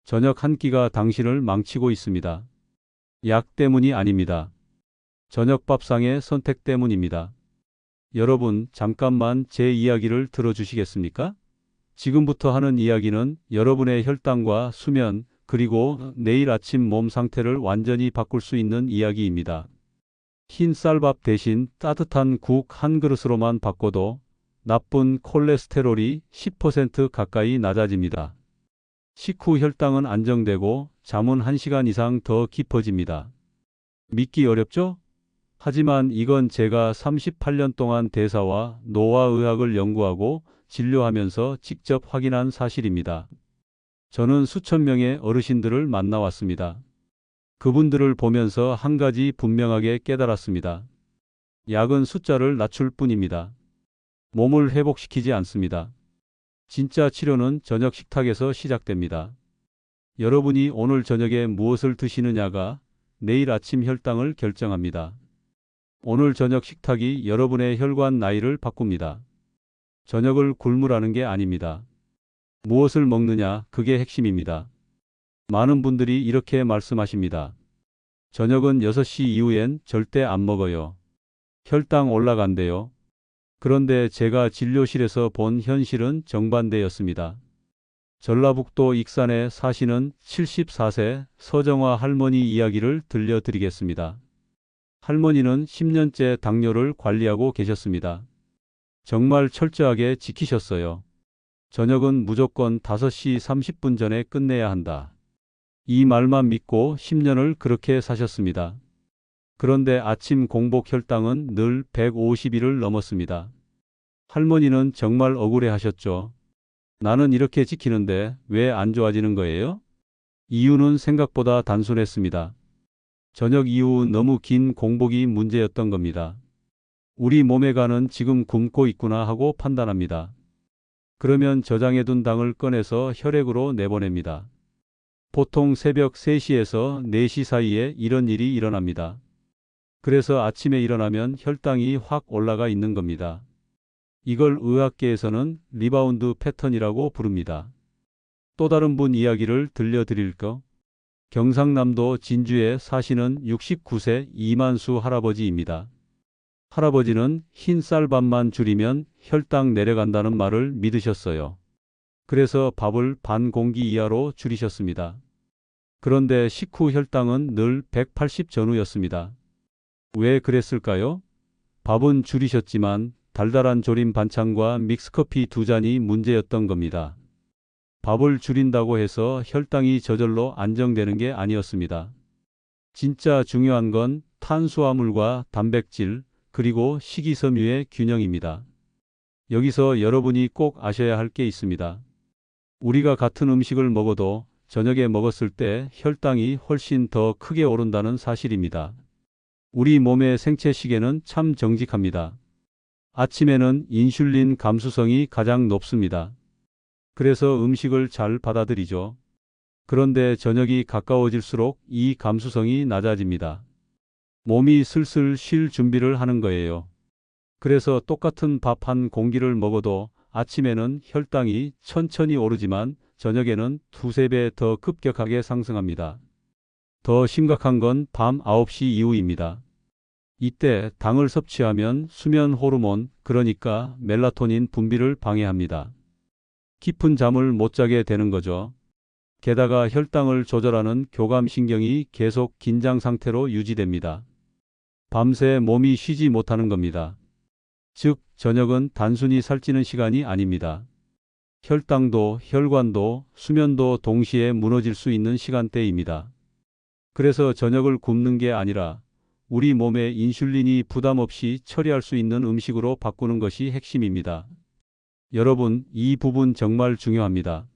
저녁 한 끼가 당신을 망치고 있습니다. 약 때문이 아닙니다. 저녁 밥상의 선택 때문입니다. 여러분, 잠깐만 제 이야기를 들어주시겠습니까? 지금부터 하는 이야기는 여러분의 혈당과 수면, 그리고 내일 아침 몸 상태를 완전히 바꿀 수 있는 이야기입니다. 흰 쌀밥 대신 따뜻한 국 한 그릇으로만 바꿔도 나쁜 콜레스테롤이 10% 가까이 낮아집니다. 식후 혈당은 안정되고 잠은 1시간 이상 더 깊어집니다. 믿기 어렵죠? 하지만 이건 제가 38년 동안 대사와 노화의학을 연구하고 진료하면서 직접 확인한 사실입니다. 저는 수천 명의 어르신들을 만나왔습니다. 그분들을 보면서 한 가지 분명하게 깨달았습니다. 약은 숫자를 낮출 뿐입니다. 몸을 회복시키지 않습니다. 진짜 치료는 저녁 식탁에서 시작됩니다. 여러분이 오늘 저녁에 무엇을 드시느냐가 내일 아침 혈당을 결정합니다. 오늘 저녁 식탁이 여러분의 혈관 나이를 바꿉니다. 저녁을 굶으라는 게 아닙니다. 무엇을 먹느냐, 그게 핵심입니다. 많은 분들이 이렇게 말씀하십니다. 저녁은 6시 이후엔 절대 안 먹어요. 혈당 올라간대요. 그런데 제가 진료실에서 본 현실은 정반대였습니다. 전라북도 익산에 사시는 74세 서정화 할머니 이야기를 들려드리겠습니다. 할머니는 10년째 당뇨를 관리하고 계셨습니다. 정말 철저하게 지키셨어요. 저녁은 무조건 5시 30분 전에 끝내야 한다. 이 말만 믿고 10년을 그렇게 사셨습니다. 그런데 아침 공복 혈당은 늘 150일을 넘었습니다. 할머니는 정말 억울해 하셨죠. 나는 이렇게 지키는데 왜 안 좋아지는 거예요? 이유는 생각보다 단순했습니다. 저녁 이후 너무 긴 공복이 문제였던 겁니다. 우리 몸의 간은 지금 굶고 있구나 하고 판단합니다. 그러면 저장해둔 당을 꺼내서 혈액으로 내보냅니다. 보통 새벽 3시에서 4시 사이에 이런 일이 일어납니다. 그래서 아침에 일어나면 혈당이 확 올라가 있는 겁니다. 이걸 의학계에서는 리바운드 패턴이라고 부릅니다. 또 다른 분 이야기를 들려드릴까? 경상남도 진주에 사시는 69세 이만수 할아버지입니다. 할아버지는 흰 쌀밥만 줄이면 혈당 내려간다는 말을 믿으셨어요. 그래서 밥을 반 공기 이하로 줄이셨습니다. 그런데 식후 혈당은 늘 180 전후였습니다. 왜 그랬을까요? 밥은 줄이셨지만 달달한 조림 반찬과 믹스커피 2잔이 문제였던 겁니다. 밥을 줄인다고 해서 혈당이 저절로 안정되는 게 아니었습니다. 진짜 중요한 건 탄수화물과 단백질, 그리고 식이섬유의 균형입니다. 여기서 여러분이 꼭 아셔야 할 게 있습니다. 우리가 같은 음식을 먹어도 저녁에 먹었을 때 혈당이 훨씬 더 크게 오른다는 사실입니다. 우리 몸의 생체 시계는 참 정직합니다. 아침에는 인슐린 감수성이 가장 높습니다. 그래서 음식을 잘 받아들이죠. 그런데 저녁이 가까워질수록 이 감수성이 낮아집니다. 몸이 슬슬 쉴 준비를 하는 거예요. 그래서 똑같은 밥 한 공기를 먹어도 아침에는 혈당이 천천히 오르지만 저녁에는 2~3배 더 급격하게 상승합니다. 더 심각한 건 밤 9시 이후입니다. 이때 당을 섭취하면 수면 호르몬, 그러니까 멜라토닌 분비를 방해합니다. 깊은 잠을 못 자게 되는 거죠. 게다가 혈당을 조절하는 교감신경이 계속 긴장 상태로 유지됩니다. 밤새 몸이 쉬지 못하는 겁니다. 즉, 저녁은 단순히 살찌는 시간이 아닙니다. 혈당도, 혈관도, 수면도 동시에 무너질 수 있는 시간대입니다. 그래서 저녁을 굶는 게 아니라 우리 몸의 인슐린이 부담 없이 처리할 수 있는 음식으로 바꾸는 것이 핵심입니다. 여러분, 이 부분 정말 중요합니다.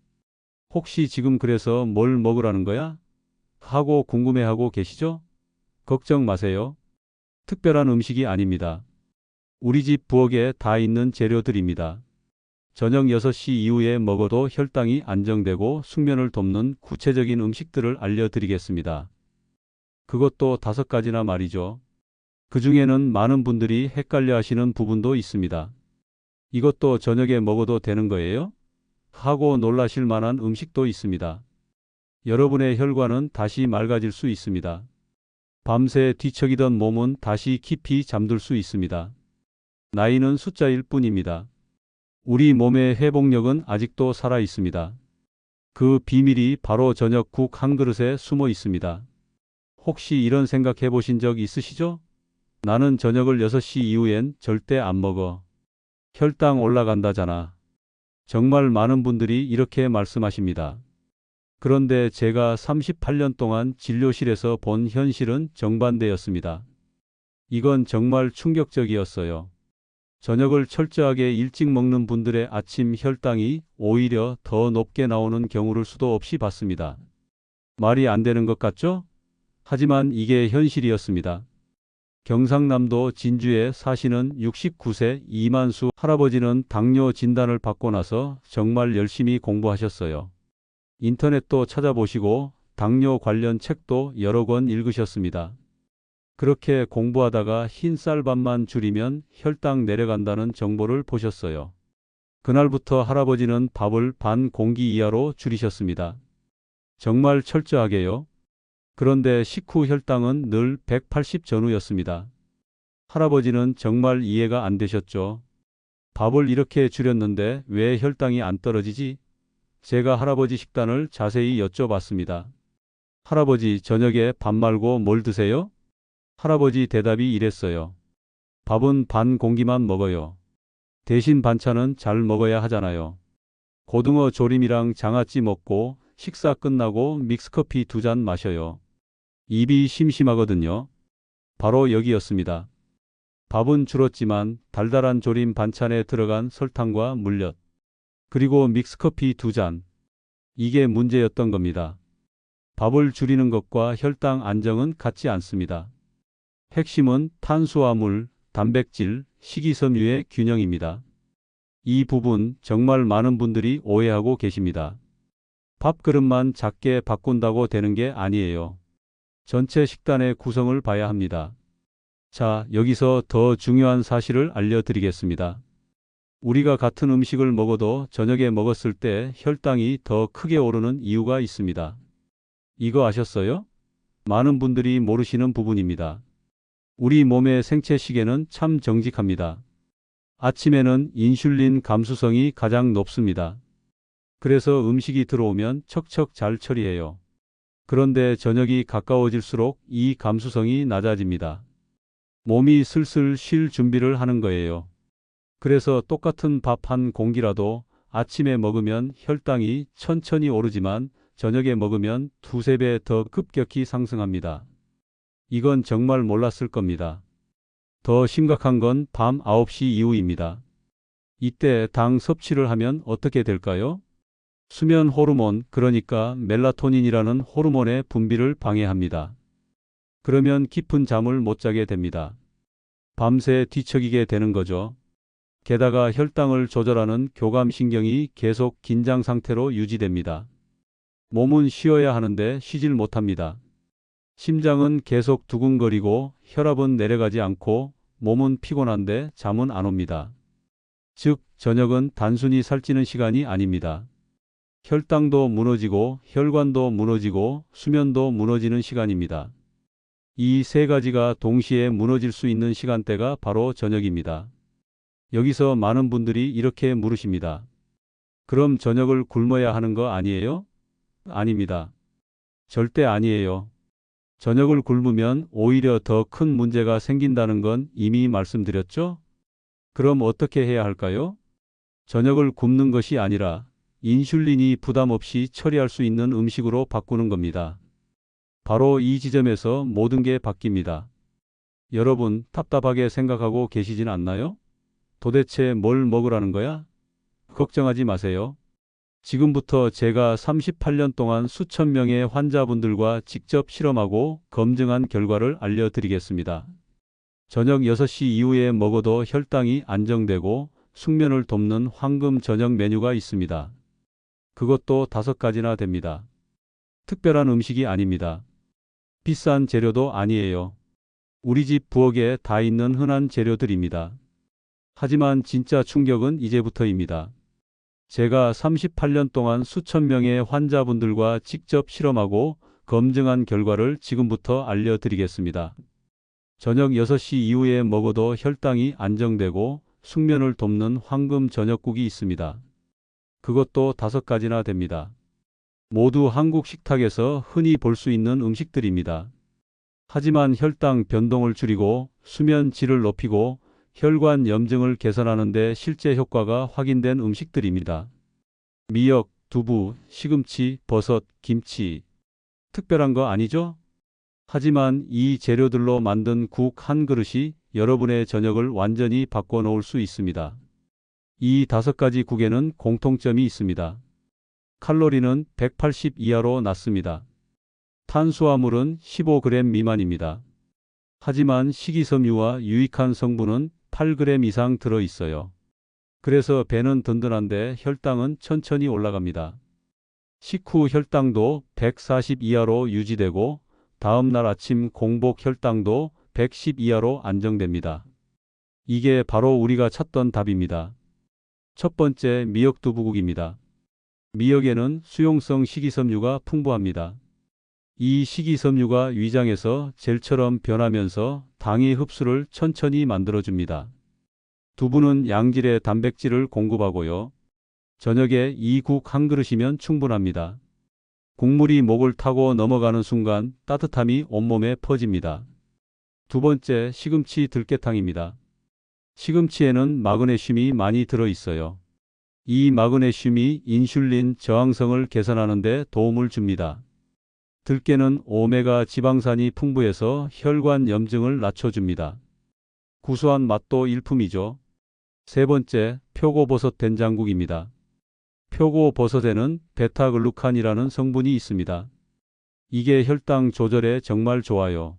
혹시 지금 그래서 뭘 먹으라는 거야? 하고 궁금해하고 계시죠? 걱정 마세요. 특별한 음식이 아닙니다. 우리 집 부엌에 다 있는 재료들입니다. 저녁 6시 이후에 먹어도 혈당이 안정되고 숙면을 돕는 구체적인 음식들을 알려드리겠습니다. 그것도 5가지나 말이죠. 그 중에는 많은 분들이 헷갈려 하시는 부분도 있습니다. 이것도 저녁에 먹어도 되는 거예요? 하고 놀라실 만한 음식도 있습니다. 여러분의 혈관은 다시 맑아질 수 있습니다. 밤새 뒤척이던 몸은 다시 깊이 잠들 수 있습니다. 나이는 숫자일 뿐입니다. 우리 몸의 회복력은 아직도 살아 있습니다. 그 비밀이 바로 저녁국 한 그릇에 숨어 있습니다. 혹시 이런 생각 해보신 적 있으시죠? 나는 저녁을 6시 이후엔 절대 안 먹어. 혈당 올라간다잖아. 정말 많은 분들이 이렇게 말씀하십니다. 그런데 제가 38년 동안 진료실에서 본 현실은 정반대였습니다. 이건 정말 충격적이었어요. 저녁을 철저하게 일찍 먹는 분들의 아침 혈당이 오히려 더 높게 나오는 경우를 수도 없이 봤습니다. 말이 안 되는 것 같죠? 하지만 이게 현실이었습니다. 경상남도 진주에 사시는 69세 이만수 할아버지는 당뇨 진단을 받고 나서 정말 열심히 공부하셨어요. 인터넷도 찾아보시고 당뇨 관련 책도 여러 권 읽으셨습니다. 그렇게 공부하다가 흰 쌀밥만 줄이면 혈당 내려간다는 정보를 보셨어요. 그날부터 할아버지는 밥을 반 공기 이하로 줄이셨습니다. 정말 철저하게요. 그런데 식후 혈당은 늘 180 전후였습니다. 할아버지는 정말 이해가 안 되셨죠. 밥을 이렇게 줄였는데 왜 혈당이 안 떨어지지? 제가 할아버지 식단을 자세히 여쭤봤습니다. 할아버지, 저녁에 밥 말고 뭘 드세요? 할아버지 대답이 이랬어요. 밥은 반 공기만 먹어요. 대신 반찬은 잘 먹어야 하잖아요. 고등어 조림이랑 장아찌 먹고 식사 끝나고 믹스커피 2잔 마셔요. 입이 심심하거든요. 바로 여기였습니다. 밥은 줄었지만 달달한 조림 반찬에 들어간 설탕과 물엿, 그리고 믹스커피 2잔. 이게 문제였던 겁니다. 밥을 줄이는 것과 혈당 안정은 같지 않습니다. 핵심은 탄수화물, 단백질, 식이섬유의 균형입니다. 이 부분 정말 많은 분들이 오해하고 계십니다. 밥그릇만 작게 바꾼다고 되는 게 아니에요. 전체 식단의 구성을 봐야 합니다. 자, 여기서 더 중요한 사실을 알려드리겠습니다. 우리가 같은 음식을 먹어도 저녁에 먹었을 때 혈당이 더 크게 오르는 이유가 있습니다. 이거 아셨어요? 많은 분들이 모르시는 부분입니다. 우리 몸의 생체 시계는 참 정직합니다. 아침에는 인슐린 감수성이 가장 높습니다. 그래서 음식이 들어오면 척척 잘 처리해요. 그런데 저녁이 가까워질수록 이 감수성이 낮아집니다. 몸이 슬슬 쉴 준비를 하는 거예요. 그래서 똑같은 밥 한 공기라도 아침에 먹으면 혈당이 천천히 오르지만 저녁에 먹으면 2~3배 더 급격히 상승합니다. 이건 정말 몰랐을 겁니다. 더 심각한 건 밤 9시 이후입니다. 이때 당 섭취를 하면 어떻게 될까요? 수면 호르몬, 그러니까 멜라토닌이라는 호르몬의 분비를 방해합니다. 그러면 깊은 잠을 못 자게 됩니다. 밤새 뒤척이게 되는 거죠. 게다가 혈당을 조절하는 교감신경이 계속 긴장 상태로 유지됩니다. 몸은 쉬어야 하는데 쉬질 못합니다. 심장은 계속 두근거리고 혈압은 내려가지 않고 몸은 피곤한데 잠은 안 옵니다. 즉, 저녁은 단순히 살찌는 시간이 아닙니다. 혈당도 무너지고 혈관도 무너지고 수면도 무너지는 시간입니다. 이 세 가지가 동시에 무너질 수 있는 시간대가 바로 저녁입니다. 여기서 많은 분들이 이렇게 물으십니다. 그럼 저녁을 굶어야 하는 거 아니에요? 아닙니다. 절대 아니에요. 저녁을 굶으면 오히려 더 큰 문제가 생긴다는 건 이미 말씀드렸죠? 그럼 어떻게 해야 할까요? 저녁을 굶는 것이 아니라 인슐린이 부담 없이 처리할 수 있는 음식으로 바꾸는 겁니다. 바로 이 지점에서 모든 게 바뀝니다. 여러분, 답답하게 생각하고 계시진 않나요? 도대체 뭘 먹으라는 거야? 걱정하지 마세요. 지금부터 제가 38년 동안 수천 명의 환자분들과 직접 실험하고 검증한 결과를 알려드리겠습니다. 저녁 6시 이후에 먹어도 혈당이 안정되고 숙면을 돕는 황금 저녁 메뉴가 있습니다. 그것도 5가지나 됩니다. 특별한 음식이 아닙니다. 비싼 재료도 아니에요. 우리 집 부엌에 다 있는 흔한 재료들입니다. 하지만 진짜 충격은 이제부터입니다. 제가 38년 동안 수천 명의 환자분들과 직접 실험하고 검증한 결과를 지금부터 알려드리겠습니다. 저녁 6시 이후에 먹어도 혈당이 안정되고 숙면을 돕는 황금 저녁국이 있습니다. 그것도 5가지나 됩니다. 모두 한국 식탁에서 흔히 볼 수 있는 음식들입니다. 하지만 혈당 변동을 줄이고 수면 질을 높이고 혈관 염증을 개선하는 데 실제 효과가 확인된 음식들입니다. 미역, 두부, 시금치, 버섯, 김치. 특별한 거 아니죠? 하지만 이 재료들로 만든 국 한 그릇이 여러분의 저녁을 완전히 바꿔놓을 수 있습니다. 이 5가지 국에는 공통점이 있습니다. 칼로리는 180 이하로 낮습니다. 탄수화물은 15g 미만입니다. 하지만 식이섬유와 유익한 성분은 8g 이상 들어 있어요. 그래서 배는 든든한데 혈당은 천천히 올라갑니다. 식후 혈당도 140 이하로 유지되고 다음 날 아침 공복 혈당도 110 이하로 안정됩니다. 이게 바로 우리가 찾던 답입니다. 첫 번째, 미역두부국입니다. 미역에는 수용성 식이섬유가 풍부합니다. 이 식이섬유가 위장에서 젤처럼 변하면서 당의 흡수를 천천히 만들어줍니다. 두부는 양질의 단백질을 공급하고요. 저녁에 이 국 한 그릇이면 충분합니다. 국물이 목을 타고 넘어가는 순간 따뜻함이 온몸에 퍼집니다. 두 번째, 시금치 들깨탕입니다. 시금치에는 마그네슘이 많이 들어있어요. 이 마그네슘이 인슐린 저항성을 개선하는 데 도움을 줍니다. 들깨는 오메가 지방산이 풍부해서 혈관 염증을 낮춰줍니다. 구수한 맛도 일품이죠. 세 번째, 표고버섯 된장국입니다. 표고버섯에는 베타글루칸이라는 성분이 있습니다. 이게 혈당 조절에 정말 좋아요.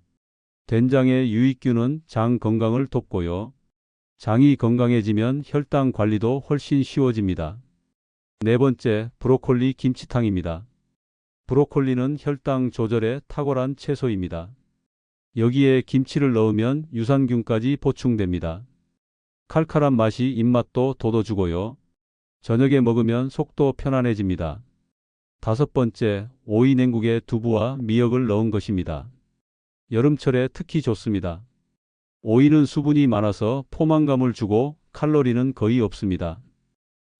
된장의 유익균은 장 건강을 돕고요. 장이 건강해지면 혈당 관리도 훨씬 쉬워집니다. 네 번째, 브로콜리 김치탕입니다. 브로콜리는 혈당 조절에 탁월한 채소입니다. 여기에 김치를 넣으면 유산균까지 보충됩니다. 칼칼한 맛이 입맛도 돋워주고요. 저녁에 먹으면 속도 편안해집니다. 다섯 번째, 오이 냉국에 두부와 미역을 넣은 것입니다. 여름철에 특히 좋습니다. 오이는 수분이 많아서 포만감을 주고 칼로리는 거의 없습니다.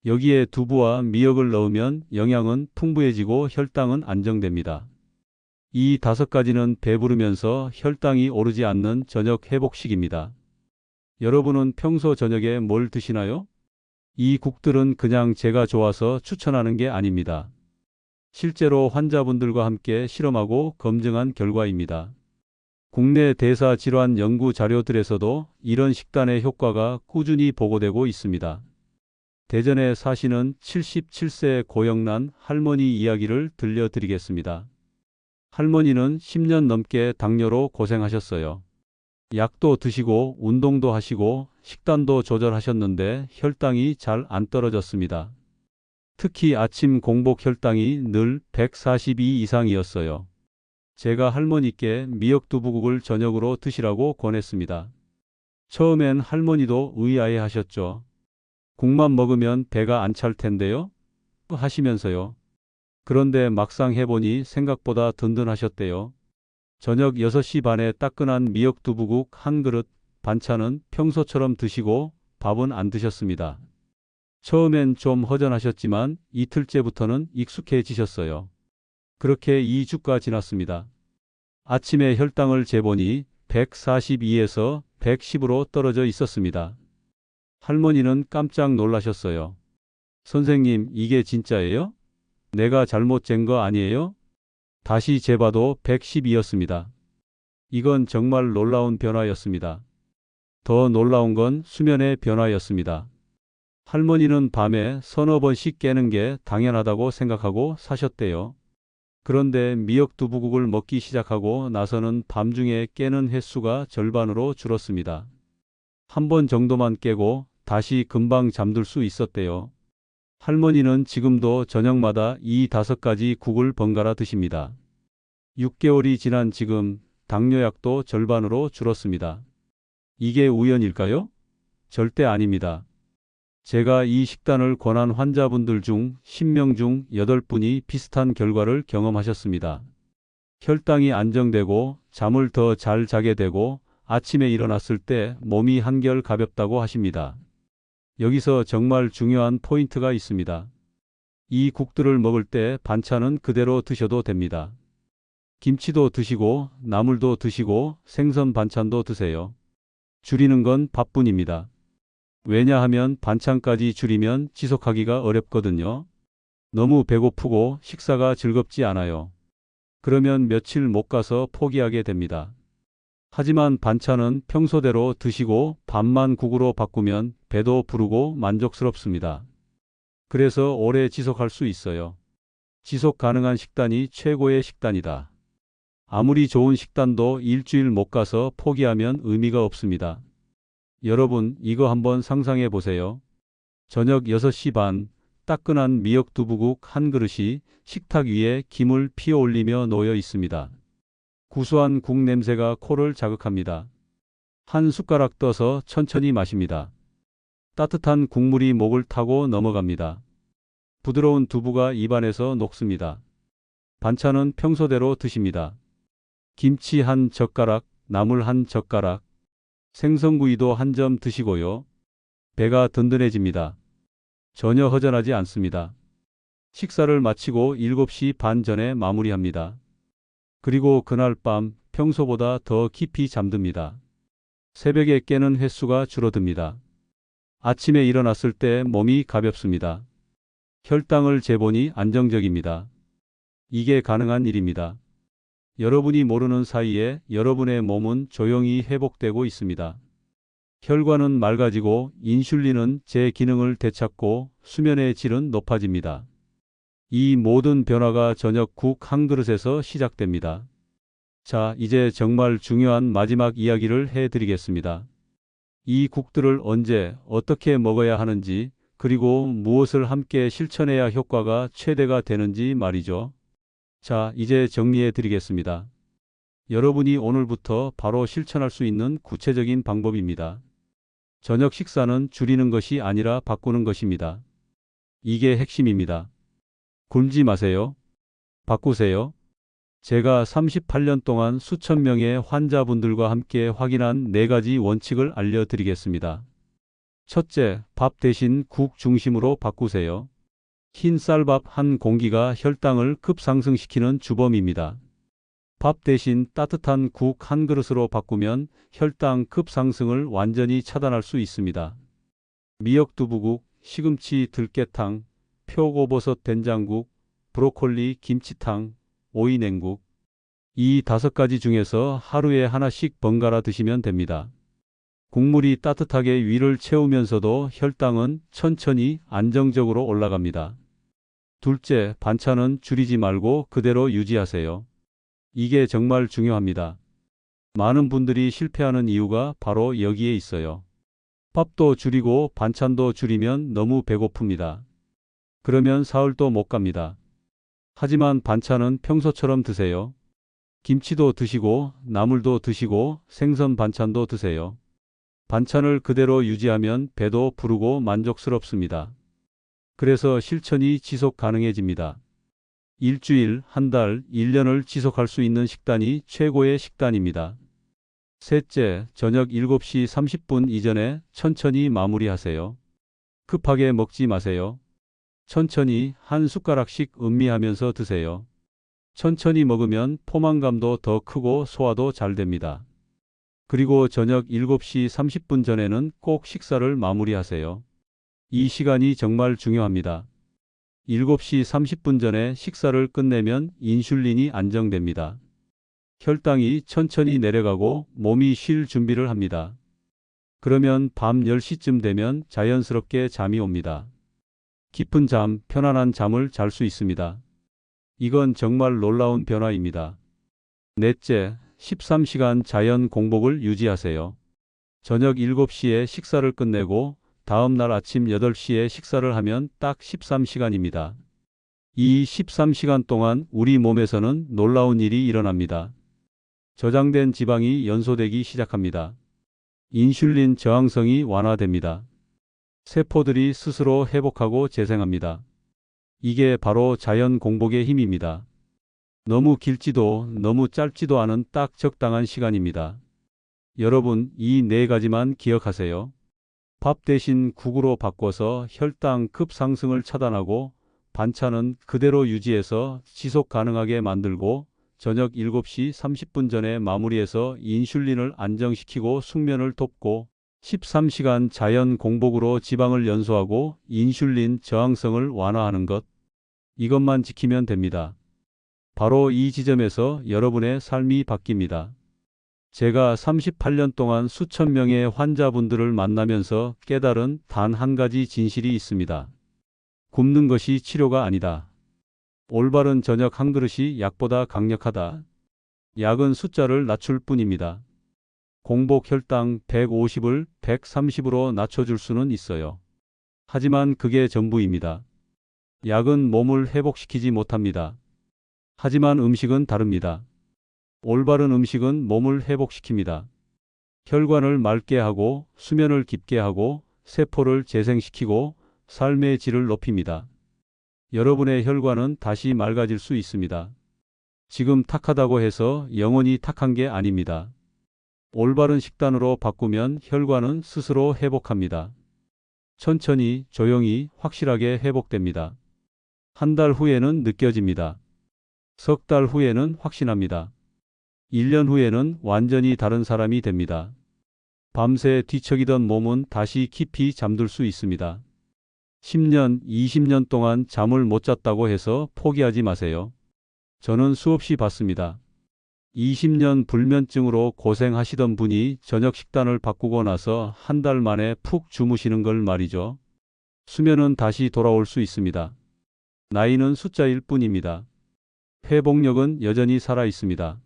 여기에 두부와 미역을 넣으면 영양은 풍부해지고 혈당은 안정됩니다. 이 5가지는 배부르면서 혈당이 오르지 않는 저녁 회복식입니다. 여러분은 평소 저녁에 뭘 드시나요? 이 국들은 그냥 제가 좋아서 추천하는 게 아닙니다. 실제로 환자분들과 함께 실험하고 검증한 결과입니다. 국내 대사질환 연구 자료들에서도 이런 식단의 효과가 꾸준히 보고되고 있습니다. 대전에 사시는 77세 고영란 할머니 이야기를 들려드리겠습니다. 할머니는 10년 넘게 당뇨로 고생하셨어요. 약도 드시고 운동도 하시고 식단도 조절하셨는데 혈당이 잘 안 떨어졌습니다. 특히 아침 공복 혈당이 늘 142 이상이었어요. 제가 할머니께 미역두부국을 저녁으로 드시라고 권했습니다. 처음엔 할머니도 의아해 하셨죠. 국만 먹으면 배가 안 찰 텐데요? 하시면서요. 그런데 막상 해보니 생각보다 든든하셨대요. 저녁 6시 반에 따끈한 미역두부국 한 그릇, 반찬은 평소처럼 드시고 밥은 안 드셨습니다. 처음엔 좀 허전하셨지만 이틀째부터는 익숙해지셨어요. 그렇게 2주가 지났습니다. 아침에 혈당을 재보니 142에서 110으로 떨어져 있었습니다. 할머니는 깜짝 놀라셨어요. 선생님, 이게 진짜예요? 내가 잘못 잰 거 아니에요? 다시 재봐도 110이었습니다. 이건 정말 놀라운 변화였습니다. 더 놀라운 건 수면의 변화였습니다. 할머니는 밤에 서너 번씩 깨는 게 당연하다고 생각하고 사셨대요. 그런데 미역두부국을 먹기 시작하고 나서는 밤중에 깨는 횟수가 절반으로 줄었습니다. 한 번 정도만 깨고 다시 금방 잠들 수 있었대요. 할머니는 지금도 저녁마다 이 5가지 국을 번갈아 드십니다. 6개월이 지난 지금 당뇨약도 절반으로 줄었습니다. 이게 우연일까요? 절대 아닙니다. 제가 이 식단을 권한 환자분들 중 10명 중 8분이 비슷한 결과를 경험하셨습니다. 혈당이 안정되고 잠을 더 잘 자게 되고 아침에 일어났을 때 몸이 한결 가볍다고 하십니다. 여기서 정말 중요한 포인트가 있습니다. 이 국들을 먹을 때 반찬은 그대로 드셔도 됩니다. 김치도 드시고 나물도 드시고 생선 반찬도 드세요. 줄이는 건 밥뿐입니다. 왜냐하면 반찬까지 줄이면 지속하기가 어렵거든요. 너무 배고프고 식사가 즐겁지 않아요. 그러면 며칠 못 가서 포기하게 됩니다. 하지만 반찬은 평소대로 드시고 밥만 국으로 바꾸면 배도 부르고 만족스럽습니다. 그래서 오래 지속할 수 있어요. 지속 가능한 식단이 최고의 식단이다. 아무리 좋은 식단도 일주일 못 가서 포기하면 의미가 없습니다. 여러분, 이거 한번 상상해 보세요. 저녁 6시 반, 따끈한 미역두부국 한 그릇이 식탁 위에 김을 피어 올리며 놓여 있습니다. 구수한 국 냄새가 코를 자극합니다. 한 숟가락 떠서 천천히 마십니다. 따뜻한 국물이 목을 타고 넘어갑니다. 부드러운 두부가 입안에서 녹습니다. 반찬은 평소대로 드십니다. 김치 한 젓가락, 나물 한 젓가락, 생선구이도 한 점 드시고요. 배가 든든해집니다. 전혀 허전하지 않습니다. 식사를 마치고 7시 반 전에 마무리합니다. 그리고 그날 밤 평소보다 더 깊이 잠듭니다. 새벽에 깨는 횟수가 줄어듭니다. 아침에 일어났을 때 몸이 가볍습니다. 혈당을 재보니 안정적입니다. 이게 가능한 일입니다. 여러분이 모르는 사이에 여러분의 몸은 조용히 회복되고 있습니다. 혈관은 맑아지고 인슐린은 제 기능을 되찾고 수면의 질은 높아집니다. 이 모든 변화가 저녁 국 한 그릇에서 시작됩니다. 자, 이제 정말 중요한 마지막 이야기를 해드리겠습니다. 이 국들을 언제, 어떻게 먹어야 하는지, 그리고 무엇을 함께 실천해야 효과가 최대가 되는지 말이죠. 자, 이제 정리해 드리겠습니다. 여러분이 오늘부터 바로 실천할 수 있는 구체적인 방법입니다. 저녁 식사는 줄이는 것이 아니라 바꾸는 것입니다. 이게 핵심입니다. 굶지 마세요. 바꾸세요. 제가 38년 동안 수천 명의 환자분들과 함께 확인한 4가지 원칙을 알려드리겠습니다. 첫째, 밥 대신 국 중심으로 바꾸세요. 흰 쌀밥 한 공기가 혈당을 급상승시키는 주범입니다. 밥 대신 따뜻한 국 한 그릇으로 바꾸면 혈당 급상승을 완전히 차단할 수 있습니다. 미역두부국, 시금치 들깨탕, 표고버섯 된장국, 브로콜리 김치탕, 오이 냉국. 이 5가지 중에서 하루에 하나씩 번갈아 드시면 됩니다. 국물이 따뜻하게 위를 채우면서도 혈당은 천천히 안정적으로 올라갑니다. 둘째, 반찬은 줄이지 말고 그대로 유지하세요. 이게 정말 중요합니다. 많은 분들이 실패하는 이유가 바로 여기에 있어요. 밥도 줄이고 반찬도 줄이면 너무 배고픕니다. 그러면 사흘도 못 갑니다. 하지만 반찬은 평소처럼 드세요. 김치도 드시고 나물도 드시고 생선 반찬도 드세요. 반찬을 그대로 유지하면 배도 부르고 만족스럽습니다. 그래서 실천이 지속 가능해집니다. 일주일, 한 달, 1년을 지속할 수 있는 식단이 최고의 식단입니다. 셋째, 저녁 7시 30분 이전에 천천히 마무리하세요. 급하게 먹지 마세요. 천천히 한 숟가락씩 음미하면서 드세요. 천천히 먹으면 포만감도 더 크고 소화도 잘 됩니다. 그리고 저녁 7시 30분 전에는 꼭 식사를 마무리하세요. 이 시간이 정말 중요합니다. 7시 30분 전에 식사를 끝내면 인슐린이 안정됩니다. 혈당이 천천히 내려가고 몸이 쉴 준비를 합니다. 그러면 밤 10시쯤 되면 자연스럽게 잠이 옵니다. 깊은 잠, 편안한 잠을 잘 수 있습니다. 이건 정말 놀라운 변화입니다. 넷째, 13시간 자연 공복을 유지하세요. 저녁 7시에 식사를 끝내고 다음 날 아침 8시에 식사를 하면 딱 13시간입니다. 이 13시간 동안 우리 몸에서는 놀라운 일이 일어납니다. 저장된 지방이 연소되기 시작합니다. 인슐린 저항성이 완화됩니다. 세포들이 스스로 회복하고 재생합니다. 이게 바로 자연 공복의 힘입니다. 너무 길지도 너무 짧지도 않은 딱 적당한 시간입니다. 여러분, 이 네 가지만 기억하세요. 밥 대신 국으로 바꿔서 혈당 급상승을 차단하고 반찬은 그대로 유지해서 지속 가능하게 만들고 저녁 7시 30분 전에 마무리해서 인슐린을 안정시키고 숙면을 돕고 13시간 자연 공복으로 지방을 연소하고 인슐린 저항성을 완화하는 것. 이것만 지키면 됩니다. 바로 이 지점에서 여러분의 삶이 바뀝니다. 제가 38년 동안 수천 명의 환자분들을 만나면서 깨달은 단 한 가지 진실이 있습니다. 굶는 것이 치료가 아니다. 올바른 저녁 한 그릇이 약보다 강력하다. 약은 숫자를 낮출 뿐입니다. 공복 혈당 150을 130으로 낮춰줄 수는 있어요. 하지만 그게 전부입니다. 약은 몸을 회복시키지 못합니다. 하지만 음식은 다릅니다. 올바른 음식은 몸을 회복시킵니다. 혈관을 맑게 하고 수면을 깊게 하고 세포를 재생시키고 삶의 질을 높입니다. 여러분의 혈관은 다시 맑아질 수 있습니다. 지금 탁하다고 해서 영원히 탁한 게 아닙니다. 올바른 식단으로 바꾸면 혈관은 스스로 회복합니다. 천천히, 조용히, 확실하게 회복됩니다. 한 달 후에는 느껴집니다. 석 달 후에는 확신합니다. 1년 후에는 완전히 다른 사람이 됩니다. 밤새 뒤척이던 몸은 다시 깊이 잠들 수 있습니다. 10년, 20년 동안 잠을 못 잤다고 해서 포기하지 마세요. 저는 수없이 봤습니다. 20년 불면증으로 고생하시던 분이 저녁 식단을 바꾸고 나서 한 달 만에 푹 주무시는 걸 말이죠. 수면은 다시 돌아올 수 있습니다. 나이는 숫자일 뿐입니다. 회복력은 여전히 살아 있습니다.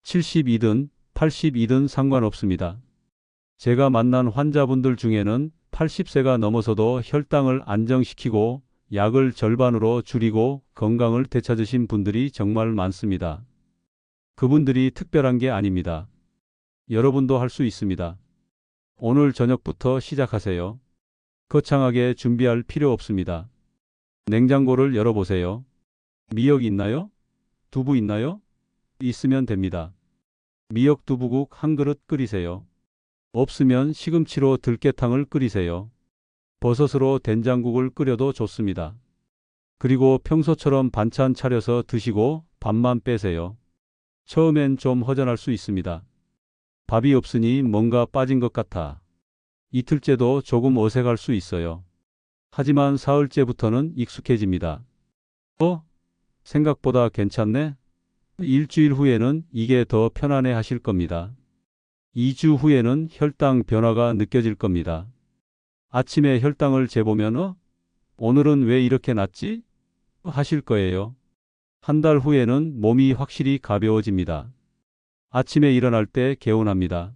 72든 82든 상관없습니다. 제가 만난 환자분들 중에는 80세가 넘어서도 혈당을 안정시키고 약을 절반으로 줄이고 건강을 되찾으신 분들이 정말 많습니다. 그분들이 특별한 게 아닙니다. 여러분도 할 수 있습니다. 오늘 저녁부터 시작하세요. 거창하게 준비할 필요 없습니다. 냉장고를 열어보세요. 미역 있나요? 두부 있나요? 있으면 됩니다. 미역 두부국 한 그릇 끓이세요. 없으면 시금치로 들깨탕을 끓이세요. 버섯으로 된장국을 끓여도 좋습니다. 그리고 평소처럼 반찬 차려서 드시고 밥만 빼세요. 처음엔 좀 허전할 수 있습니다. 밥이 없으니 뭔가 빠진 것 같아. 이틀째도 조금 어색할 수 있어요. 하지만 사흘째부터는 익숙해집니다. 생각보다 괜찮네? 일주일 후에는 이게 더 편안해 하실 겁니다. 2주 후에는 혈당 변화가 느껴질 겁니다. 아침에 혈당을 재보면 오늘은 왜 이렇게 낮지? 하실 거예요. 한 달 후에는 몸이 확실히 가벼워집니다. 아침에 일어날 때 개운합니다.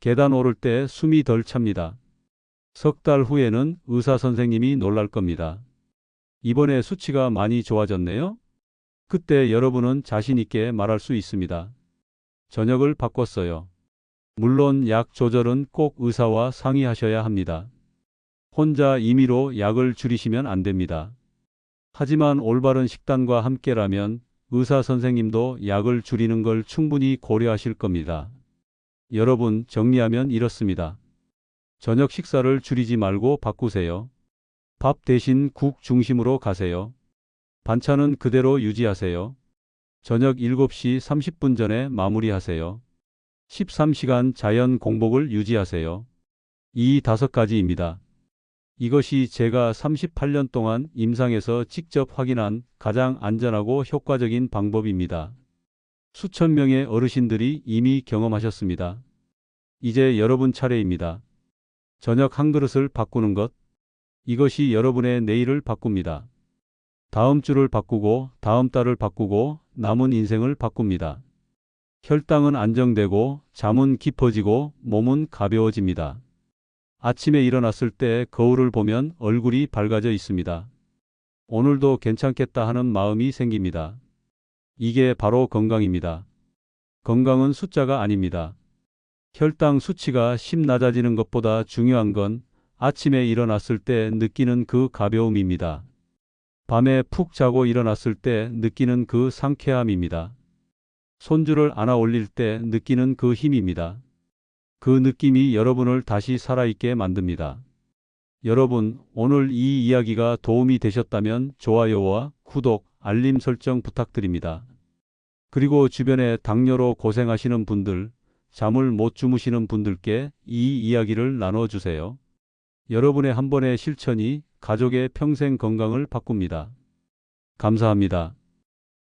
계단 오를 때 숨이 덜 찹니다. 석 달 후에는 의사 선생님이 놀랄 겁니다. 이번에 수치가 많이 좋아졌네요? 그때 여러분은 자신 있게 말할 수 있습니다. 저녁을 바꿨어요. 물론 약 조절은 꼭 의사와 상의하셔야 합니다. 혼자 임의로 약을 줄이시면 안 됩니다. 하지만 올바른 식단과 함께라면 의사 선생님도 약을 줄이는 걸 충분히 고려하실 겁니다. 여러분, 정리하면 이렇습니다. 저녁 식사를 줄이지 말고 바꾸세요. 밥 대신 국 중심으로 가세요. 반찬은 그대로 유지하세요. 저녁 7시 30분 전에 마무리하세요. 13시간 자연 공복을 유지하세요. 이 5가지입니다. 이것이 제가 38년 동안 임상에서 직접 확인한 가장 안전하고 효과적인 방법입니다. 수천 명의 어르신들이 이미 경험하셨습니다. 이제 여러분 차례입니다. 저녁 한 그릇을 바꾸는 것. 이것이 여러분의 내일을 바꿉니다. 다음 주를 바꾸고 다음 달을 바꾸고 남은 인생을 바꿉니다. 혈당은 안정되고 잠은 깊어지고 몸은 가벼워집니다. 아침에 일어났을 때 거울을 보면 얼굴이 밝아져 있습니다. 오늘도 괜찮겠다 하는 마음이 생깁니다. 이게 바로 건강입니다. 건강은 숫자가 아닙니다. 혈당 수치가 10 낮아지는 것보다 중요한 건 아침에 일어났을 때 느끼는 그 가벼움입니다. 밤에 푹 자고 일어났을 때 느끼는 그 상쾌함입니다. 손주를 안아 올릴 때 느끼는 그 힘입니다. 그 느낌이 여러분을 다시 살아있게 만듭니다. 여러분, 오늘 이 이야기가 도움이 되셨다면 좋아요와 구독, 알림 설정 부탁드립니다. 그리고 주변에 당뇨로 고생하시는 분들, 잠을 못 주무시는 분들께 이 이야기를 나눠주세요. 여러분의 한 번의 실천이 가족의 평생 건강을 바꿉니다. 감사합니다.